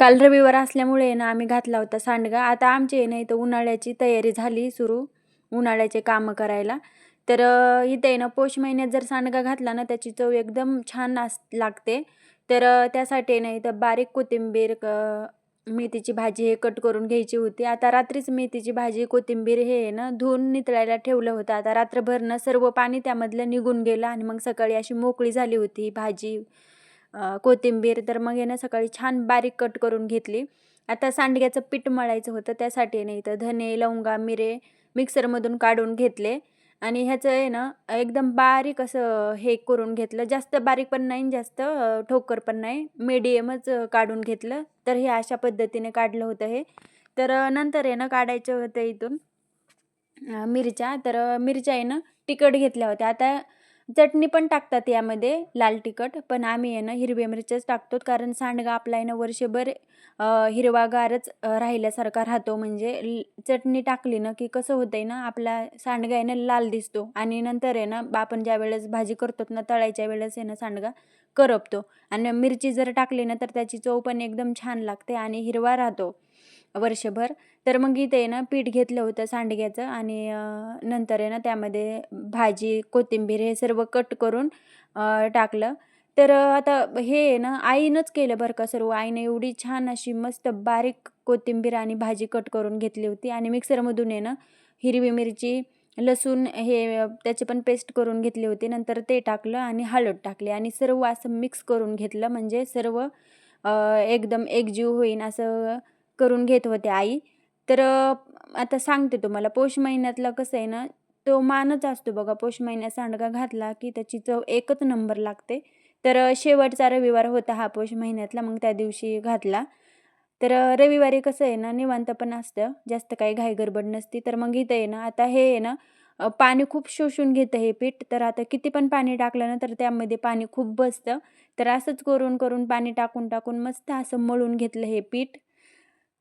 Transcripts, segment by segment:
काल रविवार असल्यामुळे आहे ना आम्ही घातला होता सांडगा. आता आमची आहे ना इथं उन्हाळ्याची तयारी झाली सुरू, उन्हाळ्याचे कामं करायला. तर इथे आहे ना पौष महिन्यात जर सांडगा घातला ना त्याची चव एकदम छान लागते. तर त्यासाठी आहे ना इथं बारीक कोथिंबीर, मेथीची भाजी हे कट करून घ्यायची होती. आता रात्रीच मेथीची भाजी, कोथिंबीर हे आहे ना धुवून नितळायला ठेवलं होतं. आता रात्रभर ना सर्व पाणी त्यामधलं निघून गेलं आणि मग सकाळी अशी मोकळी झाली होती भाजी, कोथिंबीर. तर मग आहे ना सकाळी छान बारीक कट करून घेतली. आता सांडग्याचं पीठ मळायचं होतं त्यासाठी आहे ना इथं धने, लवंगा, मिरे मिक्सरमधून काढून घेतले आणि ह्याचं आहे ना एकदम बारीक असं हे करून घेतलं. जास्त बारीक पण नाही, जास्त ठोकर पण नाही, मीडियमच काढून घेतलं. तर हे अशा पद्धतीने काढलं होतं हे. तर नंतर आहे ना काढायचं होतं इथून मिरच्या. तर मिरच्या आहे ना तिखट घेतल्या होत्या. आता चटणी पण टाकतात यामध्ये लाल तिखट, पण आम्ही आहे ना हिरव्या मिरच्याच टाकतो, कारण सांडगा आपला आहे ना वर्षभर हिरवागारच राहिल्यासारखा राहतो. म्हणजे चटणी टाकली ना की कसं होतंय ना आपला सांडगा आहे ना लाल दिसतो आणि नंतर आहे ना आपण ज्या वेळेस भाजी करतो ना तळायच्या वेळेस आहे ना सांडगा करपतो. आणि मिरची जर टाकली ना तर त्याची चव पण एकदम छान लागते आणि हिरवा राहतो वर्षभर. तर मग इथे आहे ना पीठ घेतलं होतं सांडग्याचं आणि नंतर आहे ना त्यामध्ये भाजी, कोथिंबीर हे सर्व कट करून टाकलं. तर आता हे आहे ना आईनंच केलं बरं का सर्व. आईने एवढी छान अशी मस्त बारीक कोथिंबीर आणि भाजी कट करून घेतली होती आणि मिक्सरमधून आहे ना हिरवी मिरची, लसूण हे त्याची पण पेस्ट करून घेतली होती. नंतर ते टाकलं आणि हळद टाकली आणि सर्व असं मिक्स करून घेतलं, म्हणजे सर्व एकदम एकजीव होईन असं करून घेत होते आई. तर आता सांगते तुम्हाला पौष महिन्यातलं कसं आहे ना, तो मानच असतो बघा. पौष महिन्यात सांडगा घातला की त्याची चव एकच नंबर लागते. तर शेवटचा रविवार होता हा पौष महिन्यातला, मग त्या दिवशी घातला. तर रविवारी कसं आहे ना निवांत पण असतं, जास्त काही घाई गडबड नसती. तर मग इथं आहे ना आता हे आहे ना पाणी खूप शोषून घेतं हे पीठ. तर आता किती पण पाणी टाकलं ना तर त्यामध्ये पाणी खूप बसतं. तर असंच करून करून पाणी टाकून टाकून मस्त असं मळून घेतलं हे पीठ.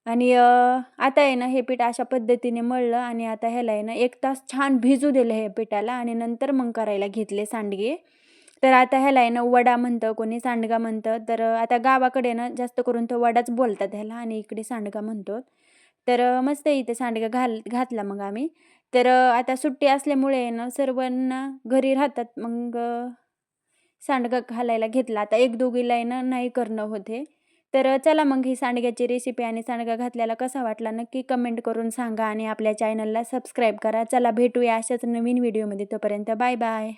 आणि आता आहे ना हे पीठ अशा पद्धतीने मळलं आणि आता ह्याला आहे ना 1 तास छान भिजू दिलं हे पिठाला आणि नंतर मग करायला घेतले सांडगे. तर आता ह्याला आहे ना वडा म्हणतं, कोणी सांडगा म्हणतं. तर आता गावाकडे ना जास्त करून तो वडाच बोलतात ह्याला आणि इकडे सांडगा म्हणतो. तर मस्त इथे सांडगा घातला मग आम्ही. तर आता सुट्टी असल्यामुळे आहे ना सर्वांना घरी राहतात, मग सांडगा घालायला घेतला. आता एक दोघीला आहे ना नाही करणं होत हे. तर चला मग ही सांडग्याची रेसिपी आणि सांडगा घातलेला कसा वाटला नक्की कमेंट करून सांगा आणि आपल्या चॅनलला सबस्क्राईब करा. चला भेटूया अशाच नवीन व्हिडिओमध्ये. तोपर्यंत बाय बाय.